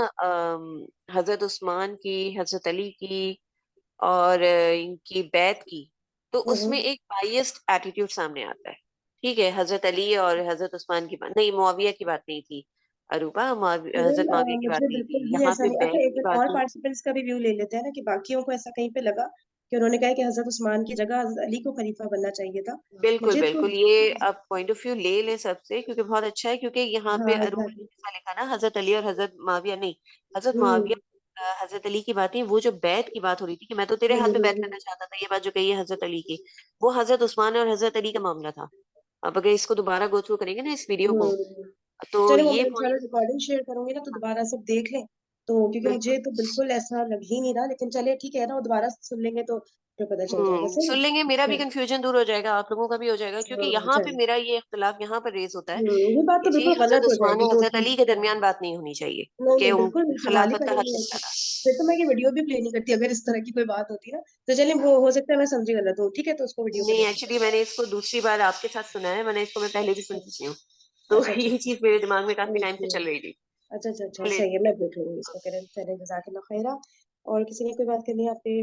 Speaker 6: حضرت عثمان کی، حضرت علی کی اور ان کی بیعت کی، تو اس میں ایک بائیسڈ ایٹیٹیوڈ سامنے آتا ہے. ٹھیک ہے، حضرت علی اور حضرت عثمان کی بات نہیں، معاویہ کی بات نہیں تھی اروپا، حضرت معاویہ کی
Speaker 1: مجھے
Speaker 6: بات نہیں
Speaker 1: بالکل
Speaker 6: تھی،
Speaker 1: بھی
Speaker 6: یہاں
Speaker 1: ایسا
Speaker 6: پہ
Speaker 1: نہیں. اچھا
Speaker 6: بیعت کی
Speaker 1: ایک
Speaker 6: بات
Speaker 1: اور
Speaker 6: تھی.
Speaker 1: پارٹیسپینٹس کا بھی ویو لے لیتے ہیں نا کہ باقیوں کو ایسا کہیں پہ لگا کہ انہوں نے کہا کہ حضرت عثمان کی جگہ حضرت علی کو خلیفہ بننا چاہیے تھا.
Speaker 6: بالکل
Speaker 1: مجھے تو
Speaker 6: بالکل، یہ آپ پوائنٹ آف ویو لے لیں سب سے، کیونکہ بہت اچھا ہے. کیونکہ یہاں پہ اروپا نے ایسا لکھا نا حضرت علی اور حضرت معاویہ نہیں، حضرت معاویہ حضرت علی کی باتیں، وہ جو بیعت کی بات ہو رہی تھی کہ میں تو تیرے ہاتھ پہ بیعت کرنا چاہتا تھا، یہ بات جو کہی ہے حضرت علی کی، وہ حضرت عثمان اور حضرت علی کا معاملہ تھا. اب اگر اس کو دوبارہ گو تھرو کریں گے نا اس ویڈیو کو، تو
Speaker 1: چلے وہ
Speaker 6: یہ
Speaker 1: میں انشاءاللہ
Speaker 6: پوائنٹ.
Speaker 1: ریکارڈنگ شیئر کروں گی نا تو دوبارہ سب دیکھ لیں. تو کیونکہ
Speaker 6: بالکل
Speaker 1: مجھے تو بالکل ایسا لگ ہی نہیں رہا، لیکن چلے ٹھیک ہے نا، وہ دوبارہ سن لیں گے تو پھر پتہ چل جائے گا.
Speaker 6: سن لیں گے، میرا بھی کنفیوژن دور ہو جائے گا، آپ لوگوں کا بھی ہو جائے گا. کیونکہ یہاں پہ میرا یہ اختلاف یہاں پر ریز ہوتا ہے
Speaker 1: یہ بات
Speaker 6: کہ
Speaker 1: تو
Speaker 6: جی
Speaker 1: بالکل
Speaker 6: حضرت
Speaker 1: غلط ہو جائے
Speaker 6: عثمان
Speaker 1: گی
Speaker 6: اور حضرت
Speaker 1: ٹوٹلی.
Speaker 6: علی کے درمیان بات نہیں ہونی چاہیے
Speaker 1: نہیں
Speaker 6: کہ
Speaker 1: نہیں
Speaker 6: ان
Speaker 1: بالکل سوال ہی
Speaker 6: خلافت کا
Speaker 1: پیدا
Speaker 6: حق
Speaker 1: نہیں
Speaker 6: کس کا
Speaker 1: ہوتا.
Speaker 6: تھا.
Speaker 1: پھر تو میں یہ ویڈیو بھی پلے نہیں کرتی اگر اس طرح کی کوئی بات ہوتی نا. تو چلیں وہ ہو سکتا ہے میں سمجھی غلط ہوں، ٹھیک ہے تو اس کو ویڈیو
Speaker 6: نہیں
Speaker 1: کریں.
Speaker 6: ایکچولی میں نے اس کو دوسری بار آپ کے ساتھ سنا ہے، میں نے اس کو میں پہلے بھی سن چکی ہوں، تو
Speaker 1: اچھا اچھا
Speaker 6: یہی چیز میرے دماغ میں کافی ٹائم سے
Speaker 1: اوکے.
Speaker 6: چل رہی تھی.
Speaker 1: اچھا اچھا اچھا صحیح ہے، میں دیکھ لوں گی اس کو. کریں چلیں جزاک اللہ خیرہ. اور کسی نے کوئی بات کرنی ہے آپ پہ؟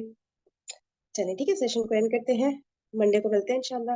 Speaker 1: چلیں ٹھیک ہے، سیشن کو اینڈ کرتے ہیں، منڈے کو ملتے ہیں انشاءاللہ.